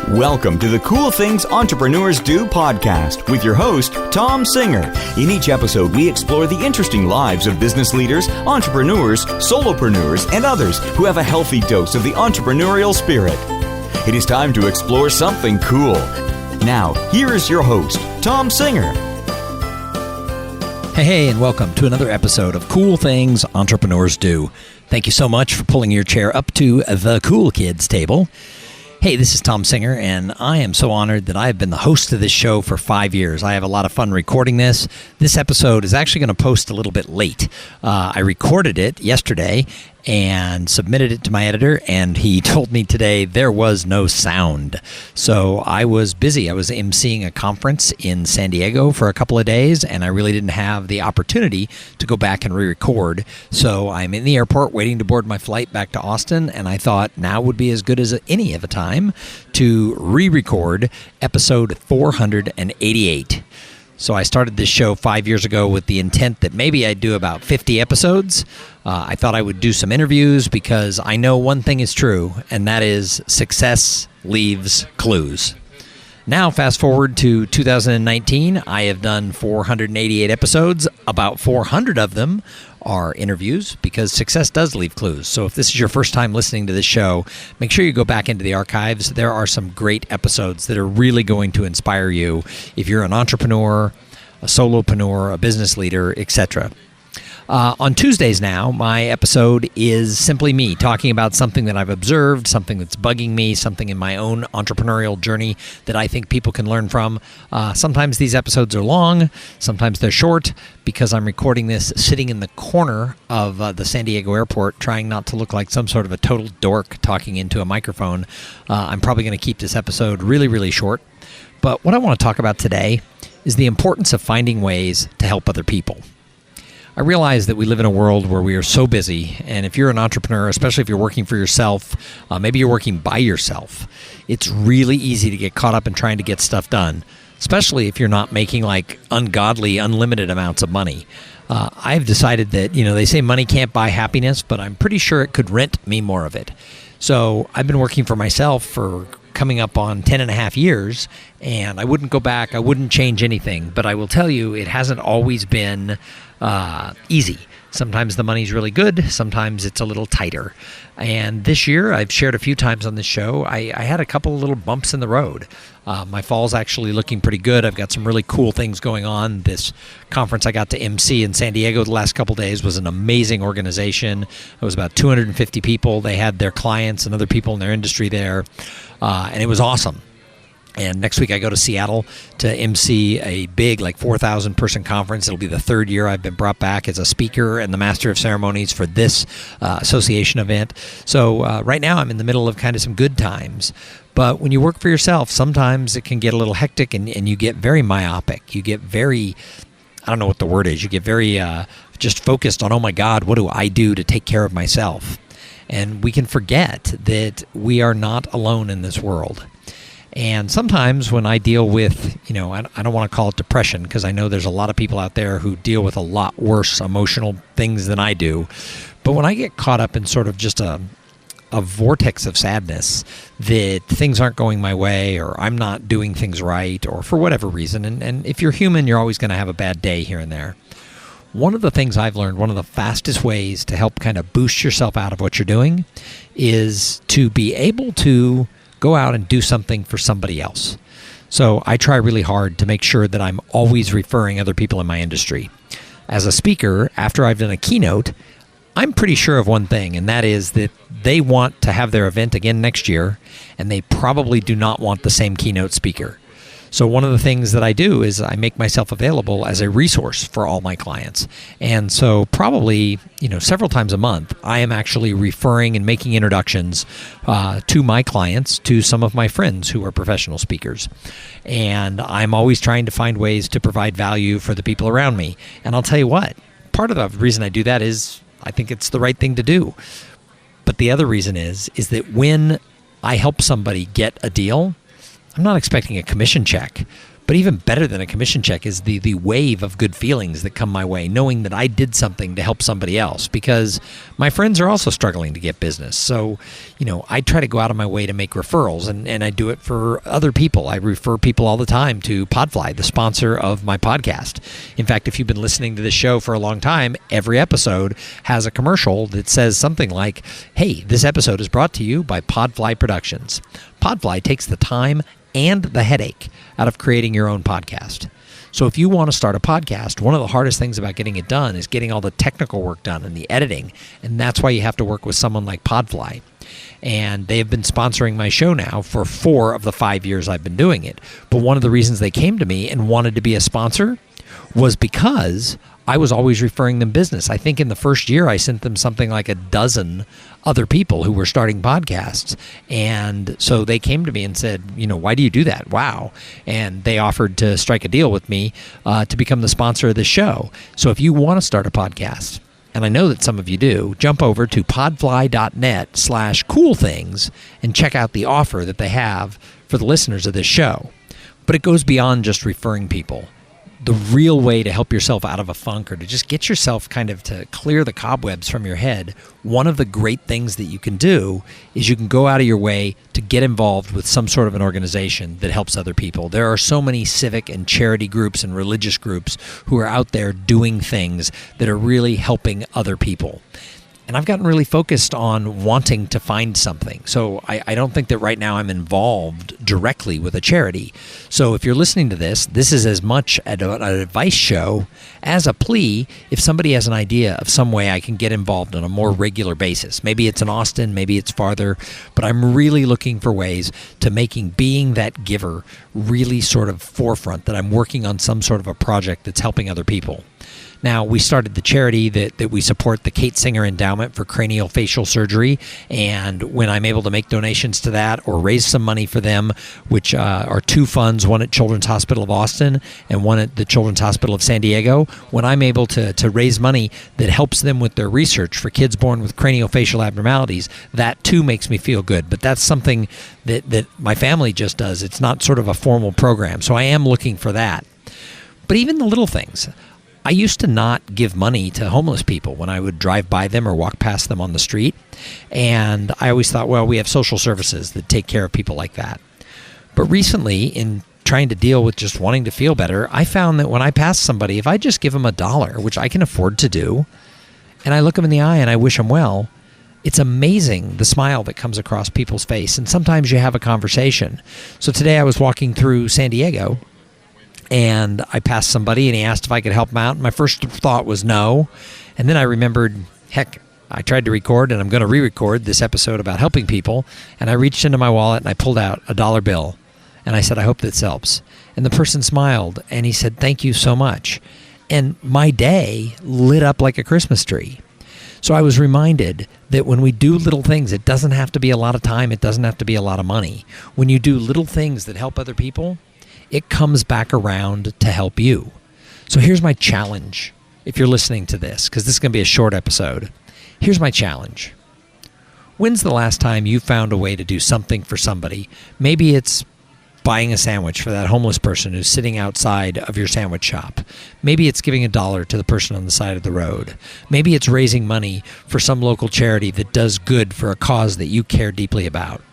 Welcome to the Cool Things Entrepreneurs Do podcast with your host, Tom Singer. In each episode, we explore the interesting lives of business leaders, entrepreneurs, solopreneurs, and others who have a healthy dose of the entrepreneurial spirit. It is time to explore something cool. Now, here is your host, Tom Singer. Hey, and welcome to another episode of Cool Things Entrepreneurs Do. Thank you so much for pulling your chair up to the cool kids table. Hey, this is Tom Singer, and I am so honored that I have been the host of this show for 5 years. I have a lot of fun recording this. This episode is actually going to post a little bit late. I recorded it yesterday and submitted it to my editor, and he told me today there was no sound. So I was busy. I was emceeing a conference in San Diego for a couple of days, and I really didn't have the opportunity to go back and re-record. So I'm in the airport waiting to board my flight back to Austin, and I thought now would be as good as any of a time to re-record episode 488. So I started this show 5 years ago with the intent that maybe I'd do about 50 episodes. I thought I would do some interviews because I know one thing is true, and that is success leaves clues. Now, fast forward to 2019, I have done 488 episodes. About 400 of them are interviews because success does leave clues. So if this is your first time listening to this show, make sure you go back into the archives. There are some great episodes that are really going to inspire you if you're an entrepreneur, a solopreneur, a business leader, etc. On Tuesdays now, my episode is simply me talking about something that I've observed, something that's bugging me, something in my own entrepreneurial journey that I think people can learn from. Sometimes these episodes are long, sometimes they're short, because I'm recording this sitting in the corner of the San Diego airport, trying not to look like some sort of a total dork talking into a microphone. I'm probably going to keep this episode really, really short. But what I want to talk about today is the importance of finding ways to help other people. I realize that we live in a world where we are so busy, and if you're an entrepreneur, especially if you're working for yourself, maybe you're working by yourself, it's really easy to get caught up in trying to get stuff done, especially if you're not making like ungodly, unlimited amounts of money. I've decided that, they say money can't buy happiness, but I'm pretty sure it could rent me more of it. So I've been working for myself for coming up on 10 and a half years, and I wouldn't go back. I wouldn't change anything, but I will tell you, it hasn't always been easy. Sometimes the money's really good. Sometimes it's a little tighter. And this year, I've shared a few times on this show, I had a couple of little bumps in the road. My fall's actually looking pretty good. I've got some really cool things going on. This conference I got to MC in San Diego the last couple of days was an amazing organization. It was about 250 people. They had their clients and other people in their industry there, and it was awesome. And next week I go to Seattle to MC a big, 4,000 person conference. It'll be the third year I've been brought back as a speaker and the master of ceremonies for this association event. So right now I'm in the middle of kind of some good times. But when you work for yourself, sometimes it can get a little hectic and you get very myopic. You get very, I don't know what the word is, you get very just focused on, oh my God, what do I do to take care of myself? And we can forget that we are not alone in this world. And sometimes when I deal with, I don't want to call it depression because I know there's a lot of people out there who deal with a lot worse emotional things than I do. But when I get caught up in sort of just a vortex of sadness that things aren't going my way or I'm not doing things right or for whatever reason, and if you're human, you're always going to have a bad day here and there. One of the things I've learned, one of the fastest ways to help kind of boost yourself out of what you're doing is to be able to go out and do something for somebody else. So I try really hard to make sure that I'm always referring other people in my industry. As a speaker, after I've done a keynote, I'm pretty sure of one thing, and that is that they want to have their event again next year, and they probably do not want the same keynote speaker. So one of the things that I do is I make myself available as a resource for all my clients. And so probably, several times a month, I am actually referring and making introductions to my clients, to some of my friends who are professional speakers. And I'm always trying to find ways to provide value for the people around me. And I'll tell you what, part of the reason I do that is I think it's the right thing to do. But the other reason is that when I help somebody get a deal, I'm not expecting a commission check, But even better than a commission check is the wave of good feelings that come my way, knowing that I did something to help somebody else, because my friends are also struggling to get business. So, I try to go out of my way to make referrals, and I do it for other people. I refer people all the time to Podfly, the sponsor of my podcast. In fact, if you've been listening to this show for a long time, every episode has a commercial that says something like, "Hey, this episode is brought to you by Podfly Productions." Podfly takes the time and the headache out of creating your own podcast. So if you want to start a podcast, one of the hardest things about getting it done is getting all the technical work done and the editing. And that's why you have to work with someone like Podfly. And they have been sponsoring my show now for 4 of the 5 years I've been doing it. But one of the reasons they came to me and wanted to be a sponsor was because I was always referring them business. I think in the first year, I sent them something like a dozen other people who were starting podcasts. And so they came to me and said, why do you do that? Wow. And they offered to strike a deal with me to become the sponsor of the show. So if you want to start a podcast, and I know that some of you do, jump over to podfly.net/coolthings and check out the offer that they have for the listeners of this show. But it goes beyond just referring people. The real way to help yourself out of a funk, or to just get yourself kind of to clear the cobwebs from your head, one of the great things that you can do is you can go out of your way to get involved with some sort of an organization that helps other people. There are so many civic and charity groups and religious groups who are out there doing things that are really helping other people. And I've gotten really focused on wanting to find something. So I don't think that right now I'm involved directly with a charity. So if you're listening to this, this is as much an advice show as a plea if somebody has an idea of some way I can get involved on a more regular basis. Maybe it's in Austin, maybe it's farther, but I'm really looking for ways to making being that giver really sort of forefront, that I'm working on some sort of a project that's helping other people. Now, we started the charity that we support, the Kate Singer Endowment for Craniofacial Surgery, and when I'm able to make donations to that or raise some money for them, which are 2 funds, one at Children's Hospital of Austin and one at the Children's Hospital of San Diego, when I'm able to raise money that helps them with their research for kids born with craniofacial abnormalities, that too makes me feel good. But that's something that my family just does. It's not sort of a formal program, so I am looking for that. But even the little things. I used to not give money to homeless people when I would drive by them or walk past them on the street. And I always thought, well, we have social services that take care of people like that. But recently, in trying to deal with just wanting to feel better, I found that when I pass somebody, if I just give them $1, which I can afford to do, and I look them in the eye and I wish them well, it's amazing the smile that comes across people's face. And sometimes you have a conversation. So today I was walking through San Diego, and I passed somebody and he asked if I could help him out. My first thought was no. And then I remembered, heck, I tried to record and I'm going to re-record this episode about helping people. And I reached into my wallet and I pulled out a $1 bill. And I said, I hope this helps. And the person smiled and he said, thank you so much. And my day lit up like a Christmas tree. So I was reminded that when we do little things, it doesn't have to be a lot of time. It doesn't have to be a lot of money. When you do little things that help other people, it comes back around to help you. So here's my challenge. If you're listening to this, because this is going to be a short episode, here's my challenge. When's the last time you found a way to do something for somebody? Maybe it's buying a sandwich for that homeless person who's sitting outside of your sandwich shop. Maybe it's giving $1 to the person on the side of the road. Maybe it's raising money for some local charity that does good for a cause that you care deeply about.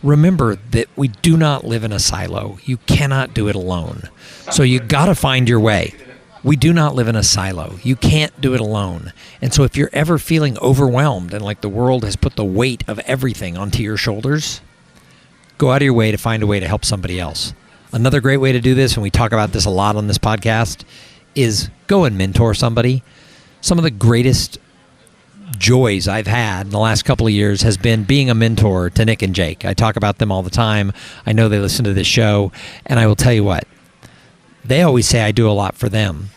Remember that we do not live in a silo. You cannot do it alone. So you got to find your way. We do not live in a silo. You can't do it alone. And so if you're ever feeling overwhelmed and like the world has put the weight of everything onto your shoulders, go out of your way to find a way to help somebody else. Another great way to do this, and we talk about this a lot on this podcast, is go and mentor somebody. Some of the greatest joys I've had in the last couple of years has been being a mentor to Nick and Jake. I talk about them all the time. I know they listen to this show, and I will tell you what, they always say I do a lot for them.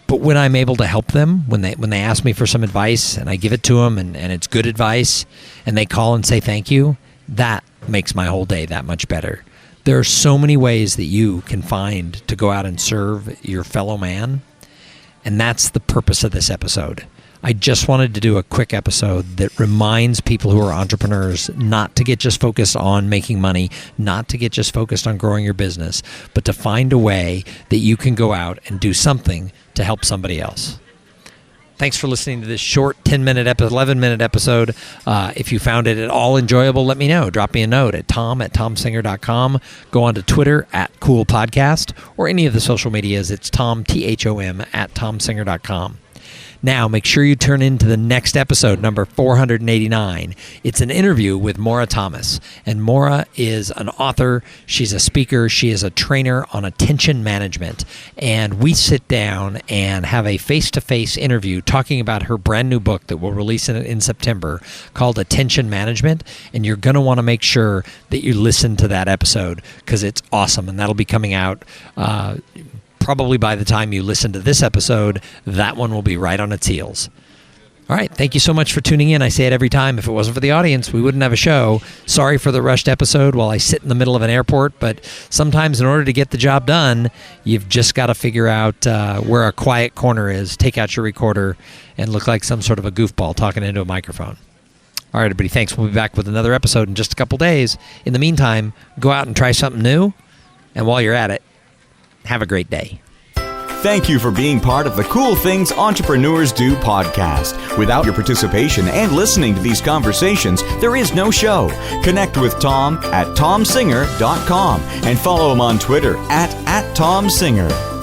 But when I'm able to help them, when they ask me for some advice and I give it to them and it's good advice and they call and say thank you, that makes my whole day that much better. There are so many ways that you can find to go out and serve your fellow man, and that's the purpose of this episode. I just wanted to do a quick episode that reminds people who are entrepreneurs not to get just focused on making money, not to get just focused on growing your business, but to find a way that you can go out and do something to help somebody else. Thanks for listening to this short 11-minute episode. If you found it at all enjoyable, let me know. Drop me a note at tom@tomsinger.com. Go on to Twitter @CoolPodcast or any of the social medias. It's Tom, THOM, @tomsinger.com. Now, make sure you turn into the next episode, number 489. It's an interview with Maura Thomas. And Maura is an author. She's a speaker. She is a trainer on attention management. And we sit down and have a face-to-face interview talking about her brand new book that we'll release in September called Attention Management. And you're going to want to make sure that you listen to that episode because it's awesome. And that'll be coming out probably by the time you listen to this episode. That one will be right on its heels. All right. Thank you so much for tuning in. I say it every time. If it wasn't for the audience, we wouldn't have a show. Sorry for the rushed episode while I sit in the middle of an airport, but sometimes in order to get the job done, you've just got to figure out where a quiet corner is, take out your recorder, and look like some sort of a goofball talking into a microphone. All right, everybody. Thanks. We'll be back with another episode in just a couple days. In the meantime, go out and try something new. And while you're at it, have a great day. Thank you for being part of the Cool Things Entrepreneurs Do podcast. Without your participation and listening to these conversations, there is no show. Connect with Tom at tomsinger.com and follow him on Twitter at tomsinger.